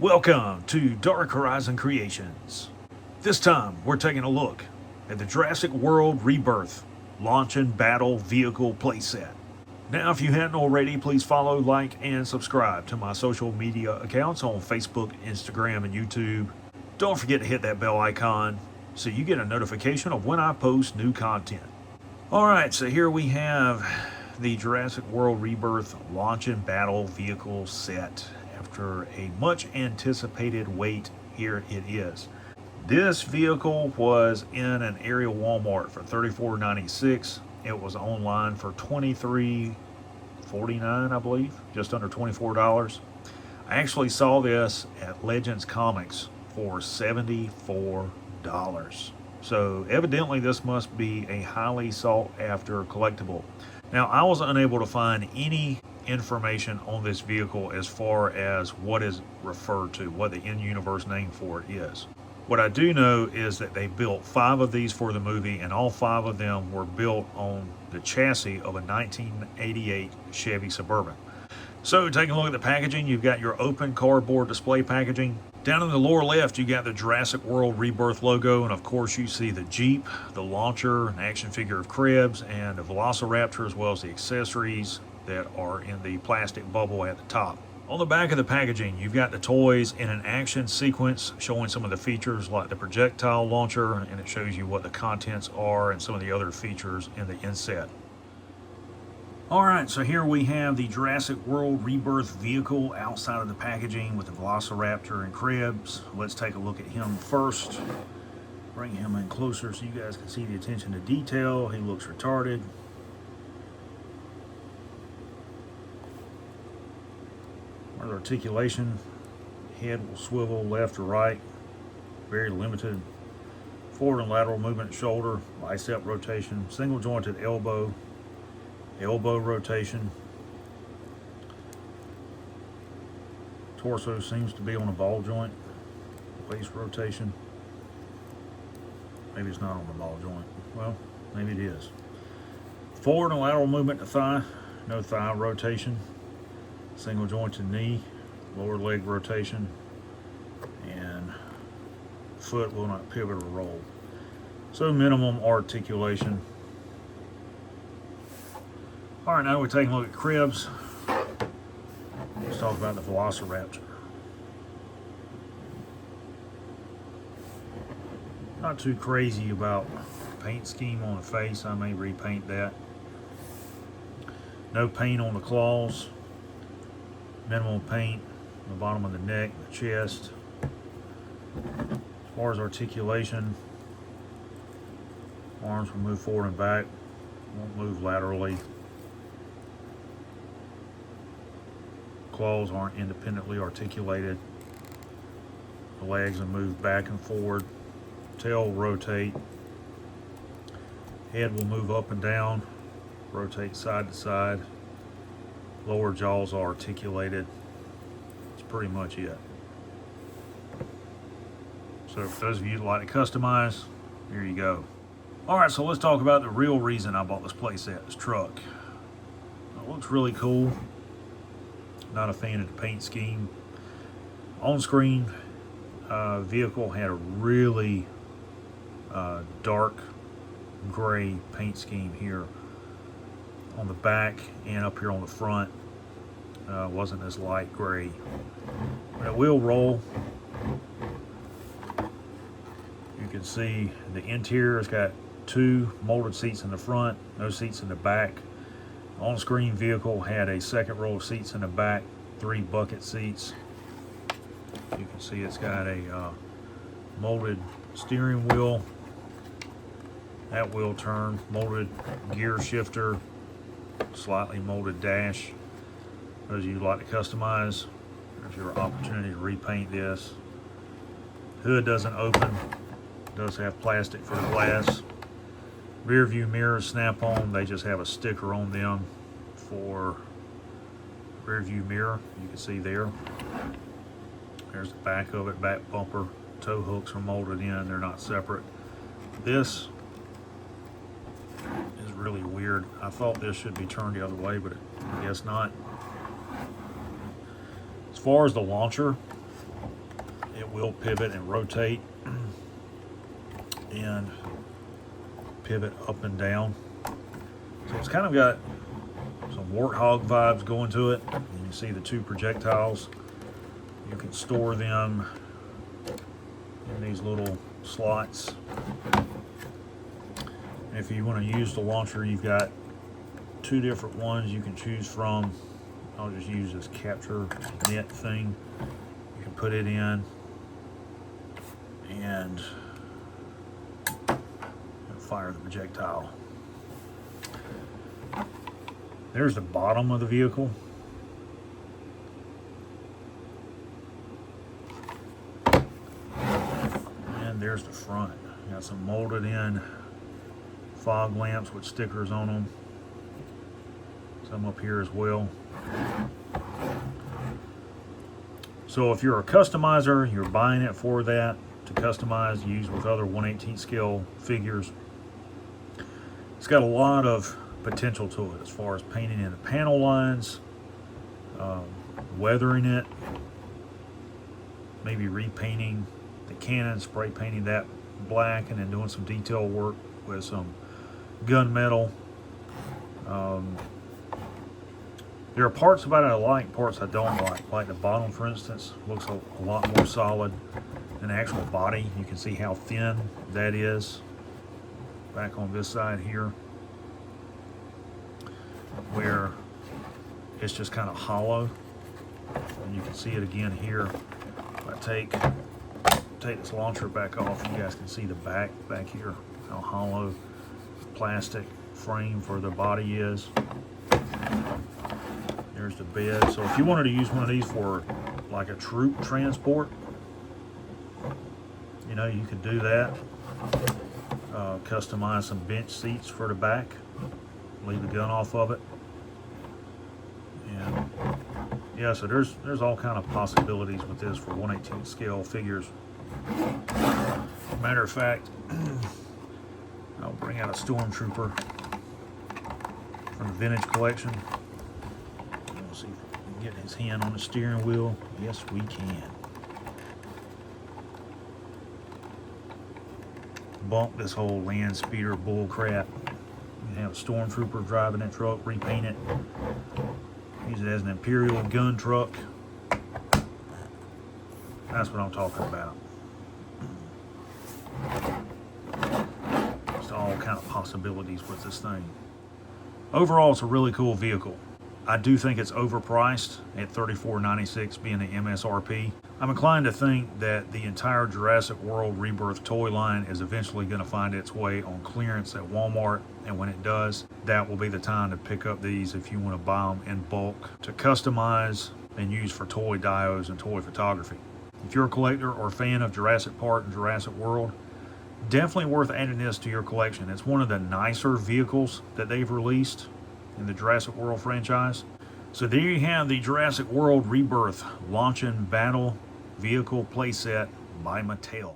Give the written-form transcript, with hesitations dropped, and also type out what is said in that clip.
Welcome to Dark Horizon Creations. This time we're taking a look at the Jurassic World Rebirth Launch and Battle Vehicle playset. Now if you hadn't already, please follow, like, and subscribe to my social media accounts on Facebook, Instagram, and YouTube. Don't forget to hit that bell icon so you get a notification of when I post new content. Alright, so here we have the Jurassic World Rebirth Launch and Battle Vehicle set. After a much anticipated wait, here it is. This vehicle was in an area Walmart for $34.96. It was online for $23.49, I believe, just under $24. I actually saw this at Legends Comics for $74. So evidently this must be a highly sought after collectible. Now I was unable to find any information on this vehicle as far as what is referred to, what the in-universe name for it is. What I do know is that they built 5 of these for the movie, and all 5 of them were built on the chassis of a 1988 Chevy Suburban. So taking a look at the packaging, you've got your open cardboard display packaging. Down in the lower left, you got the Jurassic World Rebirth logo, and of course you see the Jeep, the launcher, an action figure of Krebs, and a Velociraptor, as well as the accessories that are in the plastic bubble at the top. On the back of the packaging, you've got the toys in an action sequence showing some of the features like the projectile launcher, and it shows you what the contents are and some of the other features in the inset. Alright, so here we have the Jurassic World Rebirth vehicle outside of the packaging with the Velociraptor and Krebs. Let's take a look at him first. Bring him in closer so you guys can see the attention to detail. He looks retarded. There's articulation. Head will swivel left or right. Very limited. Forward and lateral movement, shoulder, bicep rotation, single jointed elbow, elbow rotation. Torso seems to be on a ball joint. Waist rotation. Maybe it's not on the ball joint. Well, maybe it is. Forward and lateral movement to thigh. No thigh rotation. Single jointed knee. Lower leg rotation. And foot will not pivot or roll. So minimum articulation. Alright, now we're taking a look at Krebs. Let's talk about the Velociraptor. Not too crazy about paint scheme on the face. I may repaint that. No paint on the claws. Minimal paint on the bottom of the neck, the chest. As far as articulation, arms will move forward and back. Won't move laterally. Claws aren't independently articulated. The legs will move back and forward. Tail will rotate. Head will move up and down. Rotate side to side. Lower jaws are articulated. That's pretty much it. So for those of you that like to customize, here you go. Alright, so let's talk about the real reason I bought this playset, this truck. It looks really cool. Not a fan of the paint scheme. On-screen vehicle had a really dark gray paint scheme here on the back and up here on the front. Wasn't as light gray. But it will roll. You can see the interior has got 2 molded seats in the front, no seats in the back. On-screen vehicle had a second row of seats in the back, 3 bucket seats. You can see it's got a molded steering wheel. That wheel turn, molded gear shifter, slightly molded dash. Those of you who like to customize, there's your opportunity to repaint this. Hood doesn't open, it does have plastic for the glass. Rear view mirrors snap on, they just have a sticker on them for rear view mirror. You can see there. There's the back of it, back bumper. Tow hooks are molded in, they're not separate. This is really weird. I thought this should be turned the other way, but I guess not. As far as the launcher, will pivot and rotate and pivot up and down. So it's kind of got some Warthog vibes going to it. And you see the two projectiles. You can store them in these little slots. And if you want to use the launcher, you've got two different ones you can choose from. I'll just use this capture net thing. You can put it in and fire the projectile. There's the bottom of the vehicle. And there's the front. Got some molded in fog lamps with stickers on them. Some up here as well. So if you're a customizer, you're buying it for that to customize, use with other 1/18 scale figures. It's got a lot of potential to it as far as painting in the panel lines, weathering it, maybe repainting the cannon, spray painting that black, and then doing some detail work with some gunmetal. There are parts about it I like, parts I don't like. Like the bottom, for instance, looks a lot more solid than the actual body. You can see how thin that is back on this side here, where it's just kind of hollow. And you can see it again here. If I take this launcher back off, you guys can see the back here, how hollow the plastic frame for the body is. There's the bed. So if you wanted to use one of these for like a troop transport, you know, you could do that. Customize some bench seats for the back. Leave the gun off of it. And yeah, so there's all kind of possibilities with this for 1/18 scale figures. Matter of fact, I'll bring out a Stormtrooper from the vintage collection. We'll see if we can get his hand on the steering wheel. Yes, we can. Bump this whole land speeder bull crap. You can have a Stormtrooper driving that truck, repaint it. Use it as an Imperial gun truck. That's what I'm talking about. Just all kind of possibilities with this thing. Overall, it's a really cool vehicle. I do think it's overpriced at $34.96 being the MSRP. I'm inclined to think that the entire Jurassic World Rebirth toy line is eventually going to find its way on clearance at Walmart, and when it does, that will be the time to pick up these if you want to buy them in bulk to customize and use for toy dios and toy photography. If you're a collector or fan of Jurassic Park and Jurassic World, definitely worth adding this to your collection. It's one of the nicer vehicles that they've released in the Jurassic World franchise. So there you have the Jurassic World Rebirth Launch and Battle Vehicle Playset by Mattel.